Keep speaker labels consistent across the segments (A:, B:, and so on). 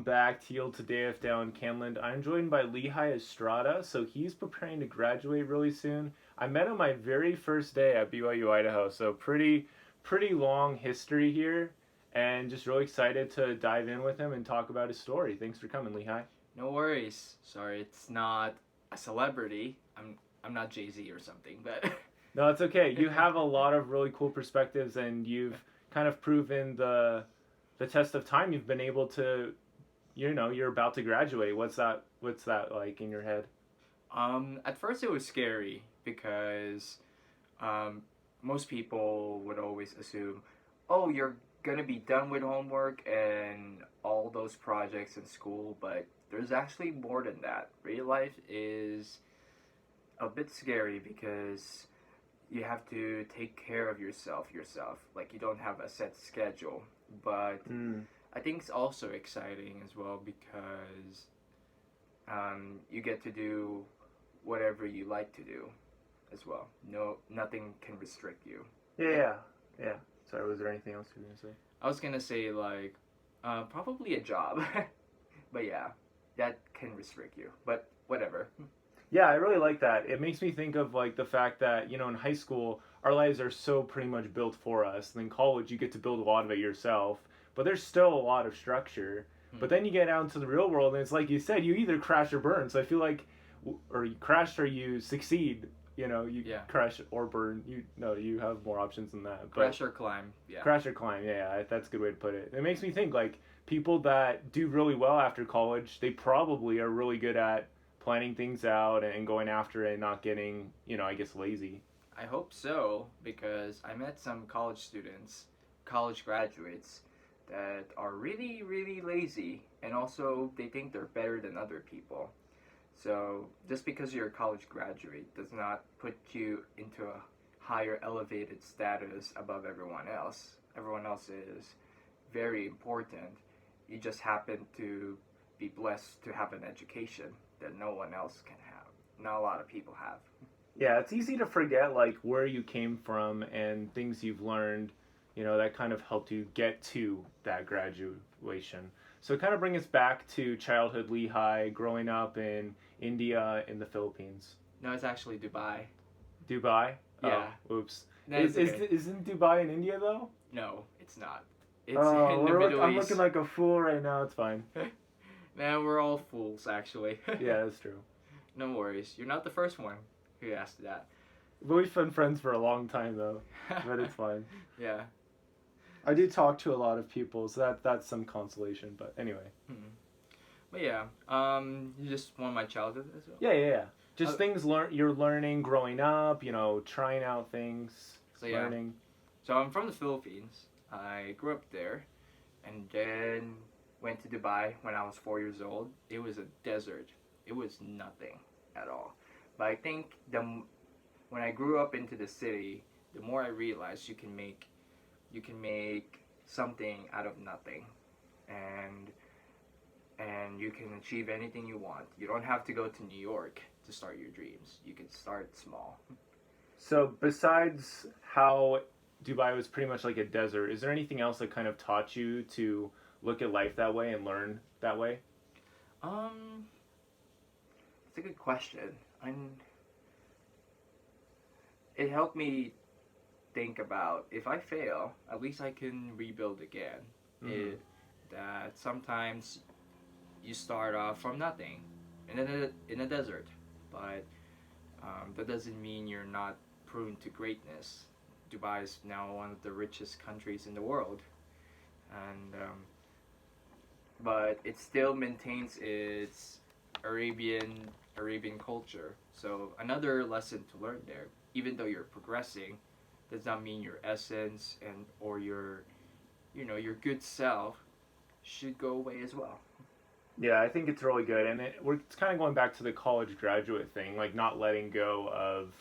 A: Back to Yield Today of down Candland. I'm joined by Lehi Estrada, so he's preparing to graduate really soon. I met him my very first day at BYU Idaho, so pretty long history here, and just really excited to dive in with him and talk about his story. Thanks for coming, Lehi.
B: No worries. Sorry, it's not a celebrity. I'm not Jay-Z or something, but
A: No, it's okay. You have a lot of really cool perspectives, and you've kind of proven the test of time. You've been able to, you're about to graduate. What's that like in your head?
B: at first it was scary because um most people would always assume, "Oh, you're gonna be done with homework and all those projects in school," but there's actually more than that. Real life is a bit scary because you have to take care of yourself. Like you don't have a set schedule, but
A: Mm.
B: I think it's also exciting as well because you get to do whatever you like to do as well. No, nothing can restrict you.
A: Yeah. Sorry, was there anything else you were gonna say?
B: I was gonna say like probably a job, but yeah, that can restrict you. But whatever.
A: Yeah, I really like that. It makes me think of like the fact that, in high school, our lives are so pretty much built for us. And in college, you get to build a lot of it yourself, but there's still a lot of structure. But then you get out into the real world, and it's like you said, you either crash or burn. So I feel like, or you crash or you succeed. You
B: Yeah.
A: crash or burn. You have more options than that. But
B: Crash or climb. Yeah.
A: crash or climb, yeah, that's a good way to put it. It makes me think like people that do really well after college, they probably are really good at planning things out and going after it and not getting, I guess lazy.
B: I hope so because I met some college students, college graduates that are really, really lazy and also they think they're better than other people. So just because you're a college graduate does not put you into a higher elevated status above everyone else. Everyone else is very important. You just happen to be blessed to have an education that no one else can have. Not a lot of people have.
A: Yeah, it's easy to forget like where you came from and things you've learned, that kind of helped you get to that graduation. So kind of bring us back to childhood Lehigh, growing up in India, in the Philippines.
B: No, it's actually Dubai.
A: Dubai?
B: Yeah.
A: Oh, oops.
B: No,
A: Isn't Dubai in India though?
B: No, it's not. It's
A: Oh,
B: in the Middle
A: I'm
B: East.
A: looking like a fool right now. It's fine.
B: Nah, we're all fools, actually.
A: Yeah, that's true.
B: No worries. You're not the first one who asked that.
A: But we've been friends for a long time though. But it's fine.
B: Yeah.
A: I do talk to a lot of people, so that's some consolation. But anyway.
B: Hmm. But yeah, you just want my childhood as well?
A: Yeah. Just
B: Uh,
A: things you're learning growing up, trying out things,
B: So yeah.
A: learning.
B: So I'm from the Philippines. I grew up there and then went to Dubai when I was 4 years old. It was a desert. It was nothing at all. But I think when I grew up into the city, the more I realized you can make something out of nothing, and you can achieve anything you want. You don't have to go to New York to start your dreams. You can start small.
A: So besides how Dubai was pretty much like a desert, is there anything else that kind of taught you to look at life that way and learn that way?
B: Um, it's a good question. It helped me think about if I fail, at least I can rebuild again.
A: Mhm.
B: That sometimes you start off from nothing in a desert, but that doesn't mean you're not prone to greatness. Dubai is now one of the richest countries in the world, and but it still maintains its Arabian culture. So another lesson to learn there. Even though you're progressing, does not mean your essence and or your good self should go away as well.
A: Yeah, I think it's really good, and it's kind of going back to the college graduate thing, like not letting go of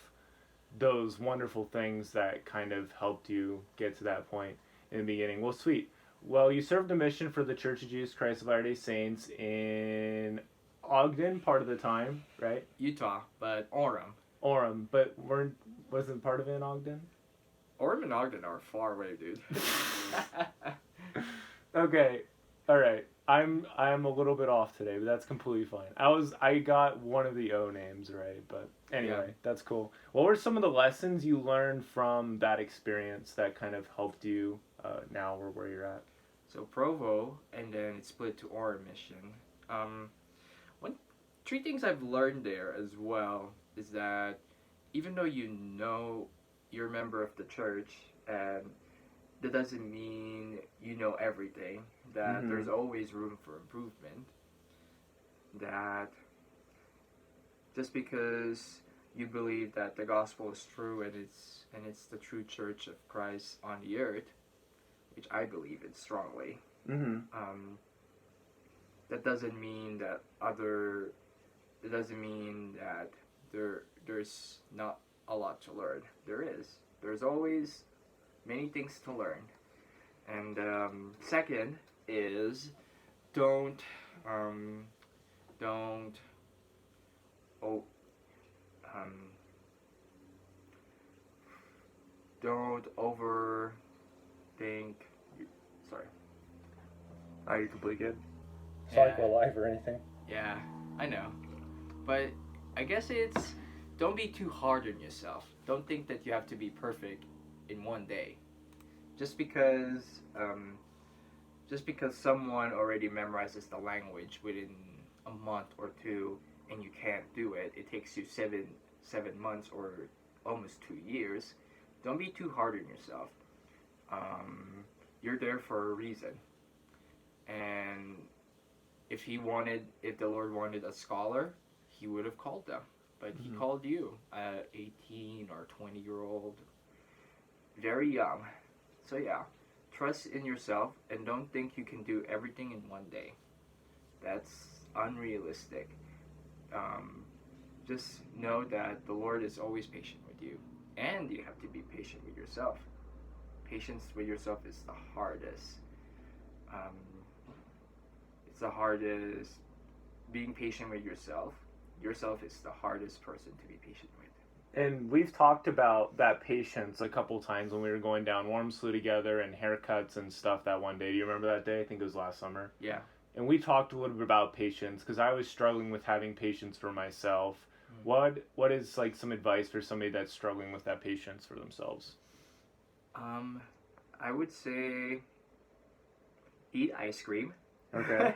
A: those wonderful things that kind of helped you get to that point in the beginning. Well, sweet. Well, you served a mission for the Church of Jesus Christ of Latter-day Saints in Ogden part of the time, right?
B: Utah, but Orem.
A: Orem, but wasn't part of it in Ogden?
B: Orem and Ogden are far away, dude.
A: Okay, all right. I'm a little bit off today, but that's completely fine. I got one of the O names right, but anyway,
B: Yeah.
A: that's cool. What were some of the lessons you learned from that experience that kind of helped you now or where you're at?
B: So Provo, and then it's split to Orem Mission. Um, one three things I've learned there as well is that even though you know you're a member of the church, and that doesn't mean you know everything. That
A: Mm-hmm.
B: there's always room for improvement. That just because you believe that the gospel is true and it's the true church of Christ on the earth, which I believe it strongly.
A: Mm-hmm.
B: Um, that doesn't mean that other. It doesn't mean that there's not a lot to learn. There is. There's always many things to learn. And second is don't um, don't oh um, don't overthink. Sorry.
A: Are you completely good?
B: Yeah.
A: Sorry live or anything.
B: Yeah, I know. But I guess it's don't be too hard on yourself. Don't think that you have to be perfect in one day. Just because um, just because someone already memorizes the language within a month or two and you can't do it, it takes you seven months or almost 2 years. Don't be too hard on yourself. You're there for a reason, and if the Lord wanted a scholar, He would have called them, but He called you, 18 or 20-year-old, very young. So yeah, trust in yourself and don't think you can do everything in one day. That's unrealistic. Um, just know that the Lord is always patient with you, and you have to be patient with yourself. Patience with yourself is the hardest. Um, it's the hardest. Being patient with yourself. Yourself is the hardest person to be patient with.
A: And we've talked about that patience a couple times when we were going down Wormsloe together and haircuts and stuff that one day. Do you remember that day? I think it was last summer.
B: Yeah.
A: And we talked a little bit about patience because I was struggling with having patience for myself. What is like some advice for somebody that's struggling with that patience for themselves?
B: I would say eat ice cream.
A: Okay.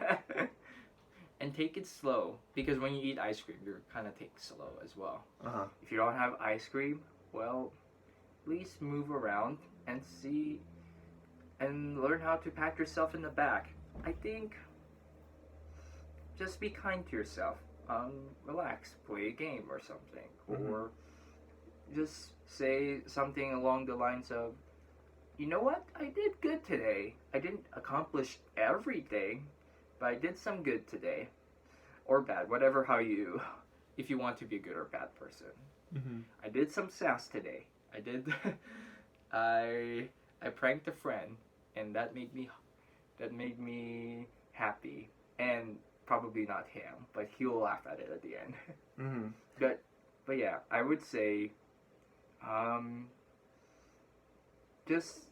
B: And take it slow, because when you eat ice cream, you're kind of take slow as well.
A: Uh-huh.
B: If you don't have ice cream, well, at least move around and see and learn how to pat yourself in the back. I think just be kind to yourself. Relax, play a game or something, or just say something along the lines of, you know what? I did good today. I didn't accomplish everything, but I did some good today. Or bad, whatever how you, if you want to be a good or bad person.
A: Mm-hmm.
B: I did some sass today. I did, I pranked a friend, and that made me happy. And probably not him, but he'll laugh at it at the end.
A: Mm-hmm.
B: But yeah, I would say, just,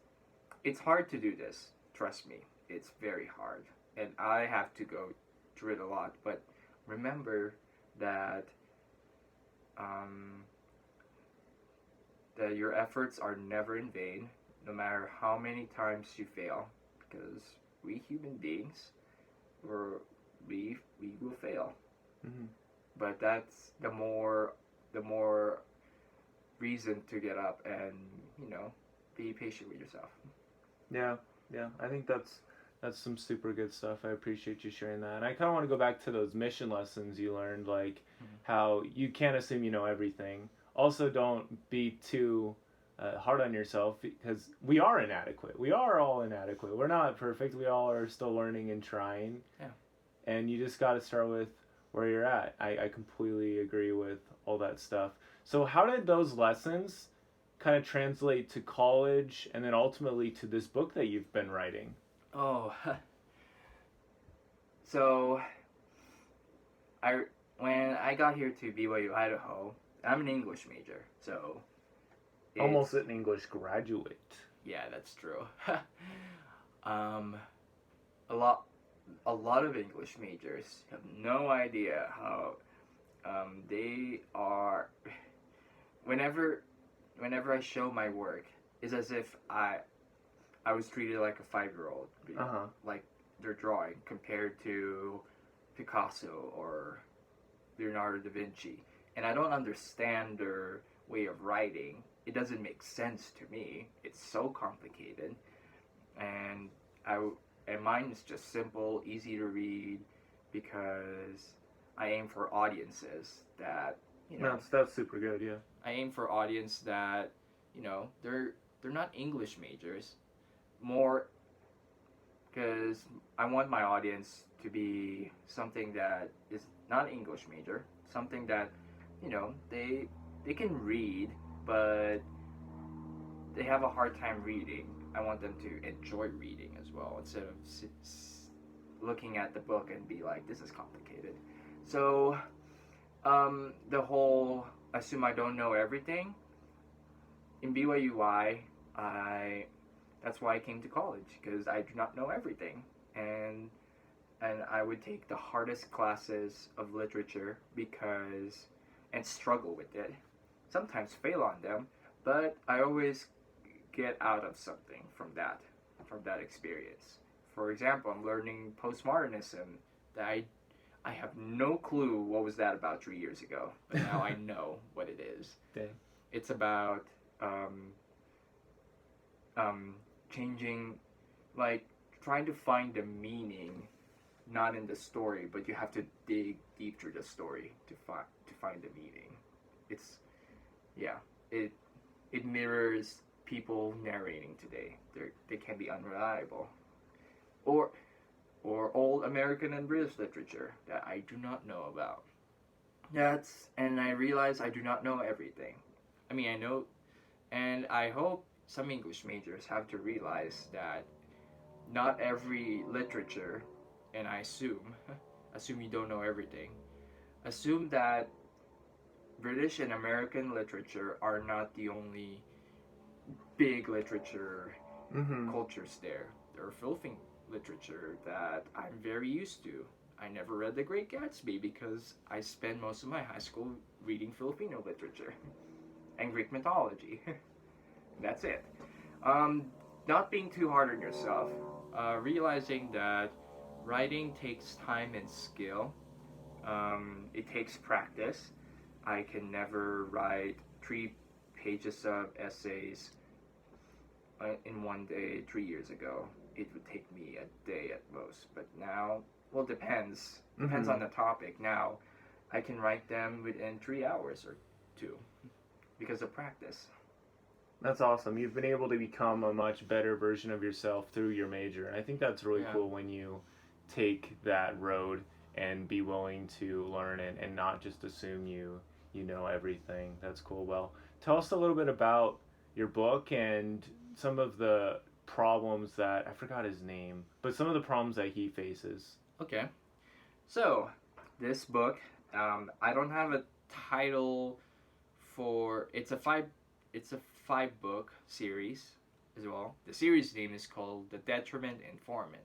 B: it's hard to do this. Trust me, it's very hard, and I have to go through it a lot. But remember that that your efforts are never in vain, no matter how many times you fail, because we human beings, we will fail.
A: Mm-hmm.
B: But that's the more reason to get up and be patient with yourself.
A: Yeah, yeah. I think that's some super good stuff. I appreciate you sharing that. And I kind of want to go back to those mission lessons you learned, like how you can't assume you know everything. Also, don't be too hard on yourself because we are inadequate. We are all inadequate. We're not perfect. We all are still learning and trying.
B: Yeah.
A: And you just got to start with where you're at. I completely agree with all that stuff. So how did those lessons kind of translate to college and then ultimately to this book that you've been writing?
B: Oh, so when I got here to BYU, Idaho, I'm an English major, so
A: Almost an English graduate.
B: Yeah, that's true. A lot. a lot of English majors have no idea how they are. Whenever I show my work, it's as if I was treated like a 5-year-old, like their drawing compared to Picasso or Leonardo da Vinci, and I don't understand their way of writing. It doesn't make sense to me. It's so complicated, and mine is just simple, easy to read, because I aim for audiences that
A: That's super good. Yeah.
B: I aim for audience that they're not English majors, more because I want my audience to be something that is not English major, something that they can read, but they have a hard time reading. I want them to enjoy reading as well, instead of looking at the book and be like, this is complicated. So the whole assume I don't know everything, in BYUI, that's why I came to college, because I do not know everything, and I would take the hardest classes of literature and struggle with it, sometimes fail on them, but I always get out of something from that experience. For example, I'm learning postmodernism that I have no clue what was that about 3 years ago, but now I know what it is.
A: Dang.
B: It's about changing, like trying to find the meaning, not in the story, but you have to dig deep through the story to find the meaning. It mirrors people narrating today. They can be unreliable, or old American and British literature that I do not know about. And I realize I do not know everything. I mean, I know, and I hope some English majors have to realize that not every literature, and I assume you don't know everything. Assume that British and American literature are not the only big literature cultures there. There are Philippine literature that I'm very used to. I never read The Great Gatsby because I spent most of my high school reading Filipino literature and Greek mythology. That's it. Not being too hard on yourself. Realizing that writing takes time and skill. It takes practice. I can never write 3 pages of essays in one day 3 years ago. It would take me a day at most. But now, well, depends. Depends on the topic. Now, I can write them within 3 hours or 2 because of practice.
A: That's awesome. You've been able to become a much better version of yourself through your major. And I think that's really cool when you take that road and be willing to learn it and not just assume you know everything. That's cool. Well, tell us a little bit about your book and some of the problems that, I forgot his name, but some of the problems that he faces.
B: Okay. So, this book, I don't have a title for, it's a 5-book series as well. The series name is called The Detriment Informant.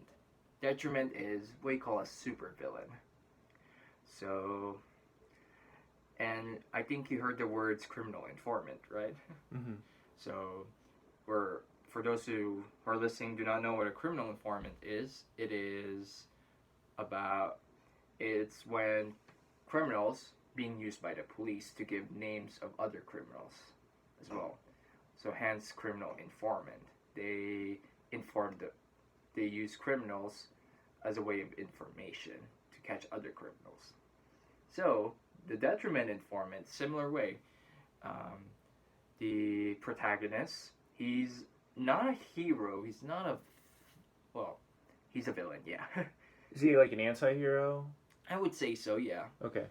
B: Detriment is what you call a supervillain. So, and I think you heard the words criminal informant, right? So, for those who are listening, do not know what a criminal informant is. It's when criminals being used by the police to give names of other criminals as well. So hence criminal informant. They use criminals as a way of information to catch other criminals. So the detriment informant, similar way. The protagonist, he's not a hero. He's a villain, yeah.
A: Is he like an anti-hero?
B: I would say so, yeah.
A: Okay.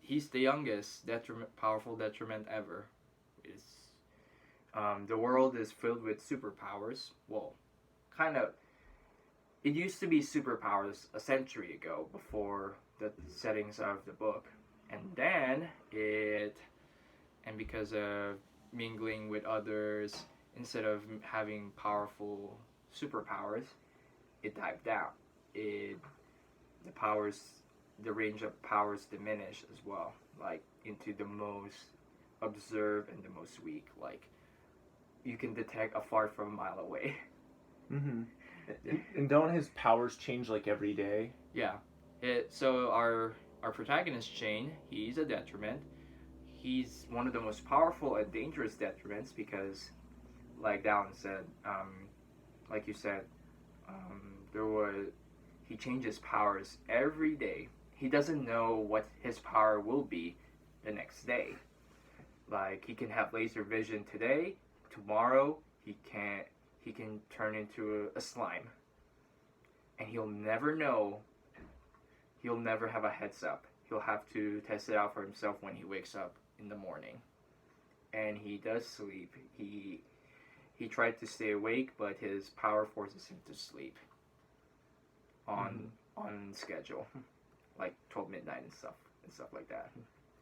B: He's the youngest powerful detriment ever. The world is filled with superpowers. Well, kind of. It used to be superpowers a century ago, before the settings of the book. And then because of mingling with others, instead of having powerful superpowers, it died down. the range of powers diminish as well, like into the most observed and the most weak. Like you can detect a fart from a mile away.
A: Mm-hmm. And don't his powers change like every day?
B: Yeah. So our protagonist Shane, he's a detriment. He's one of the most powerful and dangerous detriments because, like Dallin said, like you said, there was he changes powers every day. He doesn't know what his power will be the next day. Like he can have laser vision today, tomorrow he can turn into a slime, and he'll never know. He'll never have a heads up. He'll have to test it out for himself when he wakes up in the morning. And he does sleep. He tried to stay awake, but his power forces him to sleep on schedule, like 12 midnight and stuff like that.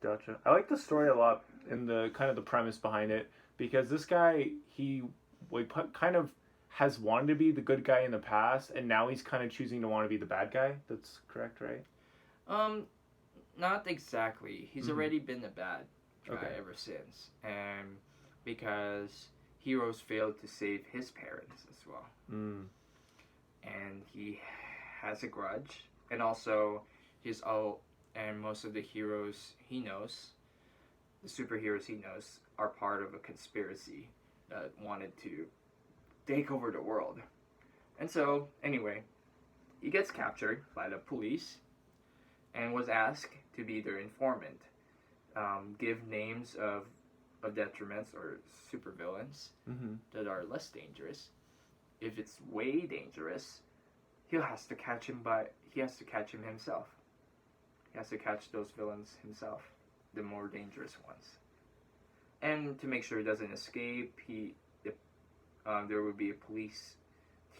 A: Gotcha. I like the story a lot and the kind of the premise behind it because this guy he kind of has wanted to be the good guy in the past, and now he's kind of choosing to want to be the bad guy. That's correct, right?
B: Not exactly. He's already been a bad guy ever since, and because heroes failed to save his parents as well, and he has a grudge, and also and most of the heroes he knows, the superheroes he knows, are part of a conspiracy that wanted to take over the world. And so, anyway, he gets captured by the police and was asked to be their informant, give names of detriments or supervillains that are less dangerous. If it's way dangerous, he has to catch him himself. He has to catch those villains himself, the more dangerous ones. And to make sure he doesn't escape, there would be a police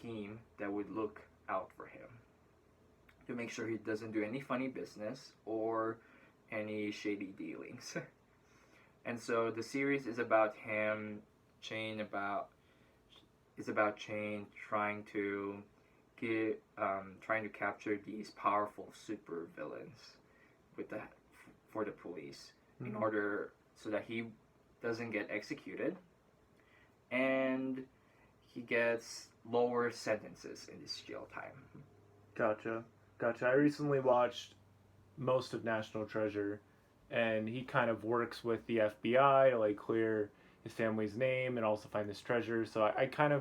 B: team that would look out for him to make sure he doesn't do any funny business or any shady dealings. And so the series is about Chain trying to capture these powerful super villains for the police in order so that he doesn't get executed and he gets lower sentences in his jail time.
A: Gotcha. I recently watched most of National Treasure, and he kind of works with the FBI to like clear his family's name and also find this treasure. So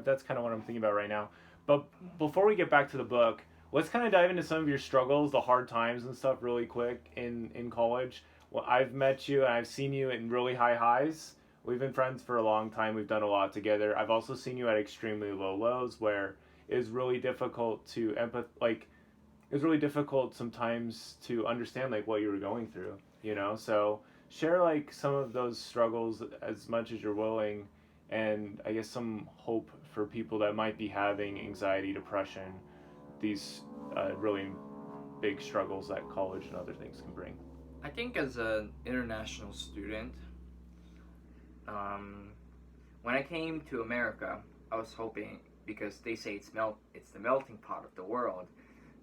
A: that's kind of what I'm thinking about right now. But before we get back to the book, let's kind of dive into some of your struggles, the hard times and stuff really quick in college. Well, I've met you and I've seen you in really high highs. We've been friends for a long time. We've done a lot together. I've also seen you at extremely low lows where it was really difficult to it was really difficult sometimes to understand like what you were going through, So share like some of those struggles as much as you're willing, and I guess some hope for people that might be having anxiety, depression, these really big struggles that college and other things can bring.
B: I think as an international student, when I came to America, I was hoping, because they say it's the melting pot of the world,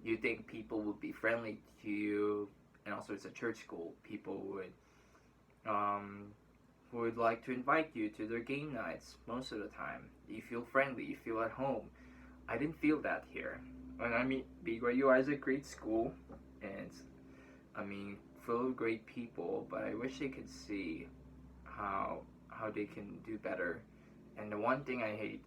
B: you think people would be friendly to you, and also it's a church school, people would like to invite you to their game nights most of the time. You feel friendly, you feel at home. I didn't feel that here. And I mean, BYUI is a great school, and full of great people, but I wish they could see how they can do better. And the one thing I hate,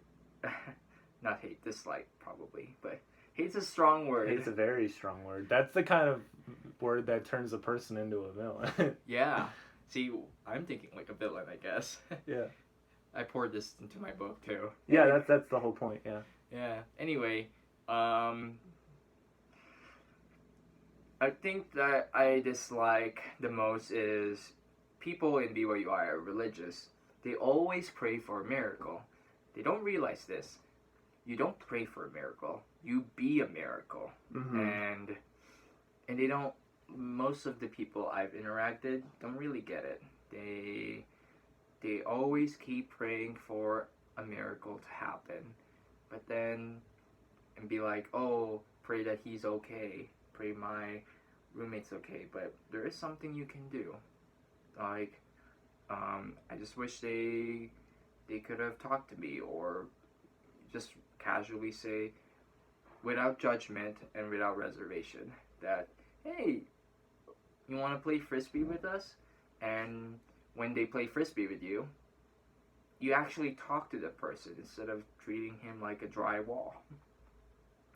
B: not hate, dislike probably, but hate's a strong word.
A: Hate's a very strong word. That's the kind of word that turns a person into a villain.
B: Yeah. See, I'm thinking like a villain, I guess.
A: Yeah.
B: I poured this into my book too.
A: Yeah, that's the whole point, yeah.
B: Yeah. Anyway, I think that I dislike the most is people in BYUI are religious. They always pray for a miracle. They don't realize this. You don't pray for a miracle. You be a miracle. And they don't. Most of the people I've interacted don't really get it. They always keep praying for a miracle to happen, but then and be like, oh, pray that he's okay. pray my roommate's okay, but there is something you can do. Like, I just wish they could have talked to me, or just casually say, without judgment and without reservation, that, hey, you want to play frisbee with us? And when they play frisbee with you, you actually talk to the person instead of treating him like a dry wall.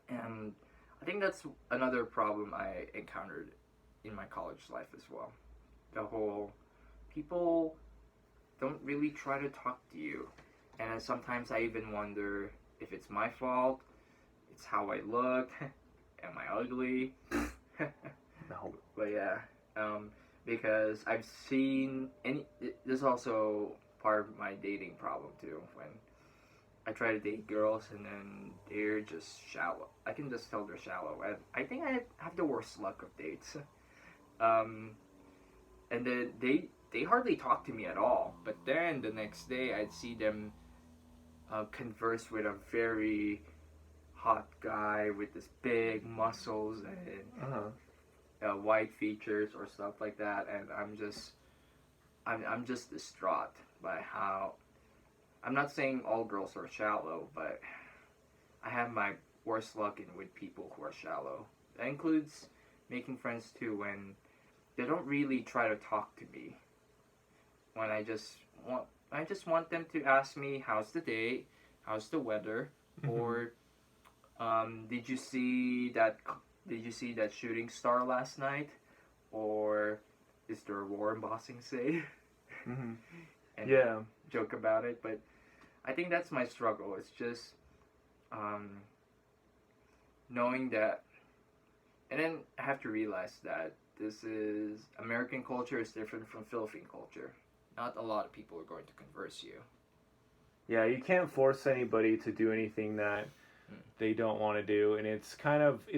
B: And I think that's another problem I encountered in my college life as well. The whole, people don't really try to talk to you. And sometimes I even wonder if it's my fault, it's how I look, am I ugly?
A: No.
B: But yeah, because I've seen, there's also part of my dating problem too, when I try to date girls and then they're just shallow. I can just tell they're shallow, and I think I have the worst luck of dates. And then they hardly talk to me at all, but then the next day I'd see them converse with a very hot guy with this big muscles and white features or stuff like that, and I'm just distraught by how, I'm not saying all girls are shallow, but I have my worst luck with people who are shallow. That includes making friends too, when they don't really try to talk to me. When I just want them to ask me, how's the day, how's the weather, or did you see that shooting star last night, or is there a war in Bossing Say? And
A: Yeah.
B: joke about it. But I think that's my struggle. It's just knowing that, and then I have to realize that American culture is different from Philippine culture. Not a lot of people are going to converse you.
A: Yeah, you can't force anybody to do anything that they don't want to do, and it's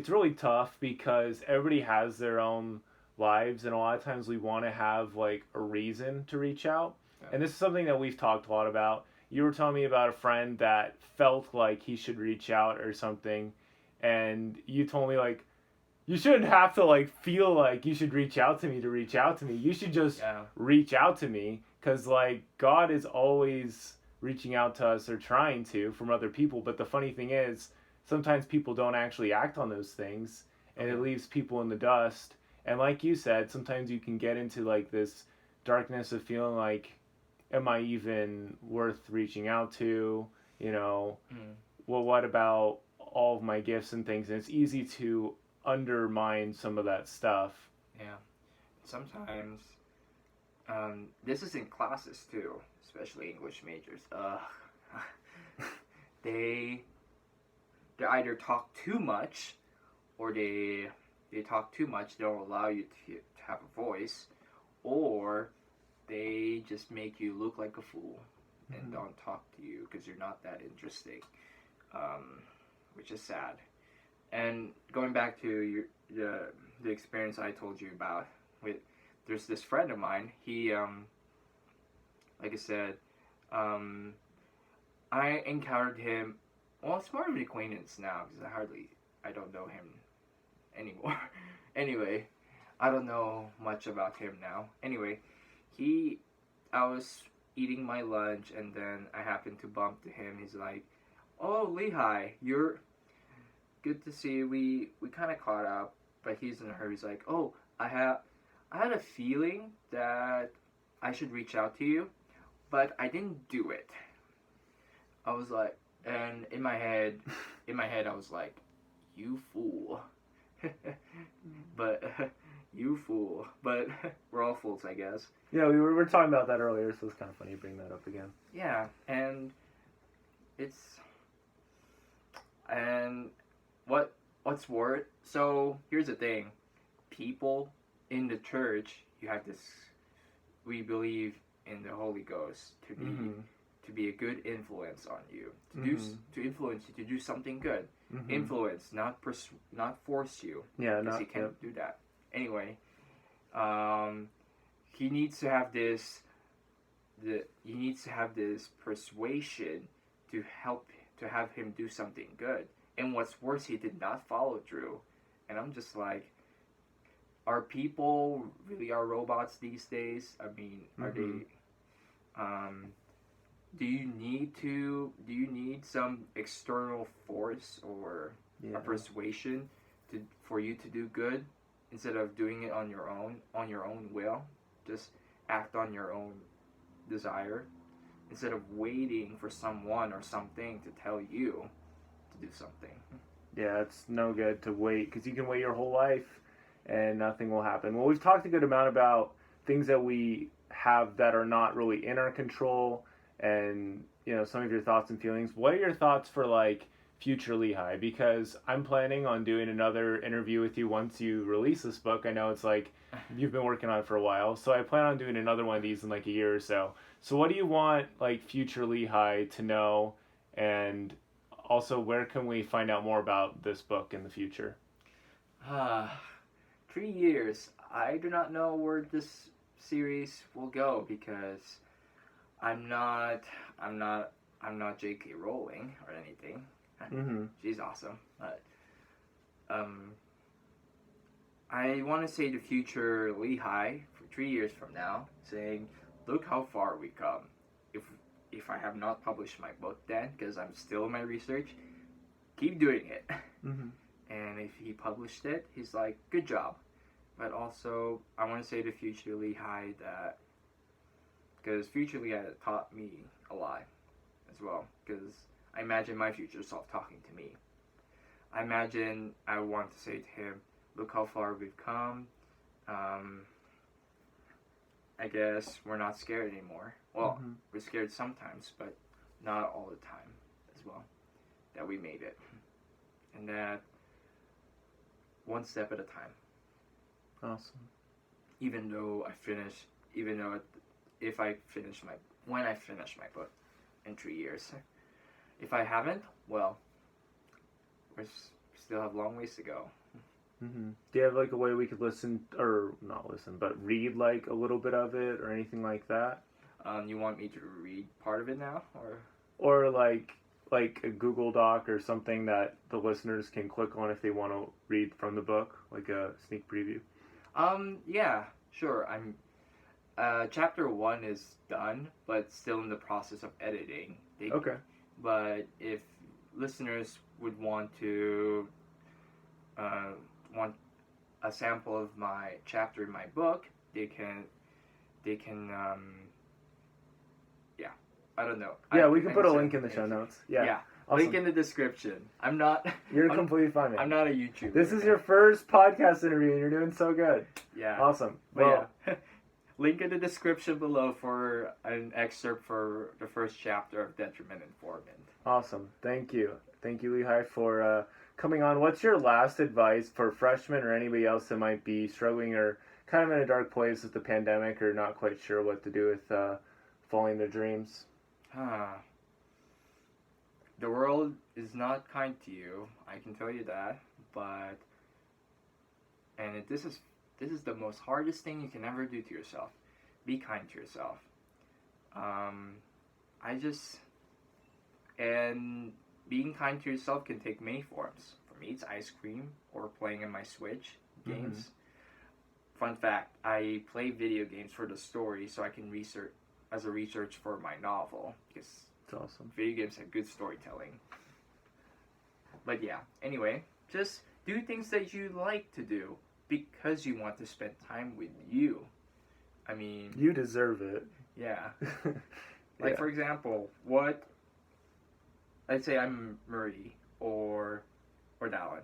A: really tough because everybody has their own lives, and a lot of times we want to have like a reason to reach out. Yeah. And this is something that we've talked a lot about. You were telling me about a friend that felt like he should reach out or something, and you told me like, you shouldn't have to like feel like you should reach out to me to reach out to me. You should just reach out to me, because like God is always reaching out to us or trying to from other people. But the funny thing is, sometimes people don't actually act on those things, and it leaves people in the dust. And like you said, sometimes you can get into like this darkness of feeling like, am I even worth reaching out to? You know, well, what about all of my gifts and things? And it's easy to undermine some of that stuff.
B: Yeah. Sometimes, this is in classes too, especially English majors. They either talk too much, or they talk too much, they don't allow you to have a voice, or they just make you look like a fool and don't talk to you because you're not that interesting, which is sad. And going back to the experience I told you about, there's this friend of mine. He, like I said, I encountered him. Well, it's more of an acquaintance now because I don't know him anymore. Anyway, I don't know much about him now. Anyway, I was eating my lunch, and then I happened to bump to him. He's like, "Oh, Lehi, you're good to see you. We kind of caught up," but he's in a hurry. He's like, "Oh, I had a feeling that I should reach out to you, but I didn't do it." I was like, and in my head, I was like, "You fool." But you fool. But we're all fools, I guess.
A: Yeah, we were talking about that earlier, so it's kind of funny to bring that up again.
B: Yeah, and what's worth? So here's the thing: people in the church, we believe in the Holy Ghost to be a good influence on you, to influence you to do something good. Influence, not force you.
A: Yeah,
B: because he can't do that. Anyway, he needs to have this. He needs to have this persuasion to have him do something good. And what's worse, he did not follow through. And I'm just like, are people really are robots these days? I mean, are they? Do you need some external force or a persuasion for you to do good instead of doing it on your own will? Just act on your own desire instead of waiting for someone or something to tell you to do something.
A: Yeah, it's no good to wait, because you can wait your whole life and nothing will happen. Well, we've talked a good amount about things that we have that are not really in our control, and some of your thoughts and feelings. What are your thoughts for like future Lehi? Because I'm planning on doing another interview with you once you release this book. I know it's like you've been working on it for a while, so I plan on doing another one of these in like a year or so. So what do you want like future Lehi to know, and also where can we find out more about this book in the future?
B: 3 years. I do not know where this series will go because I'm not J.K. Rowling or anything. She's awesome, but I want to say the future Lehi for 3 years from now, saying, look how far we come. If I have not published my book then, because I'm still in my research, keep doing it. And if he published it, he's like, good job. But also, I want to say to future Lehi that, because future Lehi taught me a lot as well, because I imagine my future self talking to me. I imagine I want to say to him, look how far we've come. I guess we're not scared anymore. Well, we're scared sometimes, but not all the time as well. That we made it. And that one step at a time.
A: Awesome.
B: When I finish my book in 3 years. If I haven't, well, we still have long ways to go.
A: Do you have like a way we could read like a little bit of it or anything like that?
B: You want me to read part of it now,
A: or like a Google Doc or something that the listeners can click on if they want to read from the book, like a sneak preview?
B: Yeah, sure. I'm chapter 1 is done, but still in the process of editing.
A: Okay.
B: But if listeners would want to want a sample of my chapter in my book, they can I don't know.
A: Yeah, we can put a link in the show notes. Yeah.
B: Awesome. Link in the description.
A: You're completely fine, man.
B: I'm not a YouTuber.
A: This is your first podcast interview, and you're doing so good.
B: Yeah.
A: Awesome.
B: Well, yeah. Link in the description below for an excerpt for the first chapter of Detriment Informant.
A: Awesome. Thank you. Thank you, Lehi, for coming on. What's your last advice for freshmen or anybody else that might be struggling or kind of in a dark place with the pandemic or not quite sure what to do with following their dreams?
B: The world is not kind to you, I can tell you that, this is the most hardest thing you can ever do to yourself. Be kind to yourself. And being kind to yourself can take many forms. For me, it's ice cream or playing in my Switch games. Fun fact, I play video games for the story so I can research for my novel, because
A: it's awesome.
B: Video games have good storytelling. But yeah, anyway, just do things that you like to do because you want to spend time with you. I mean,
A: you deserve it.
B: Yeah. Like, for example, let's say I'm Murray or Dallin.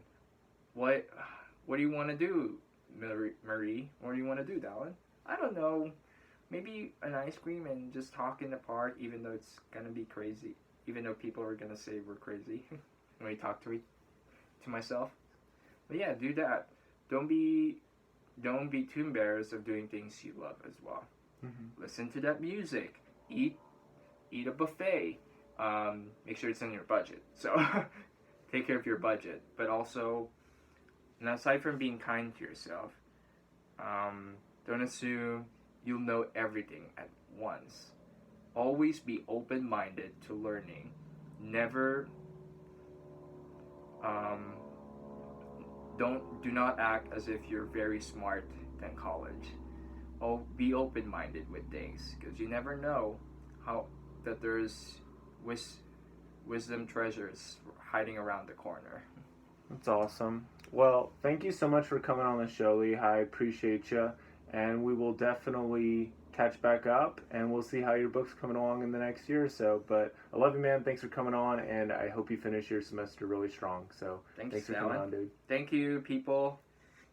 B: What do you want to do, Murray? What do you want to do, Dallin? I don't know. Maybe an ice cream and just talk in the park, even though it's gonna be crazy. Even though people are gonna say we're crazy when we talk to myself. But yeah, do that. Don't be too embarrassed of doing things you love as well. Listen to that music. Eat a buffet. Make sure it's in your budget. So take care of your budget. But also, and aside from being kind to yourself, don't assume you'll know everything at once. Always be open-minded to learning. Never do not act as if you're very smart than college. Oh, be open-minded with things, because you never know how that there's wisdom treasures hiding around the corner.
A: That's awesome. Well, thank you so much for coming on the show, Lehi. I appreciate you, and we will definitely catch back up, and we'll see how your book's coming along in the next year or so. But I love you, man. Thanks for coming on, and I hope you finish your semester really strong. So thanks for coming on, dude.
B: Thank you, people.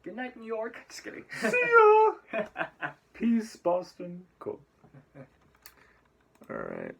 B: Good night, New York. Just kidding.
A: See ya. Peace, Boston. Cool. All right.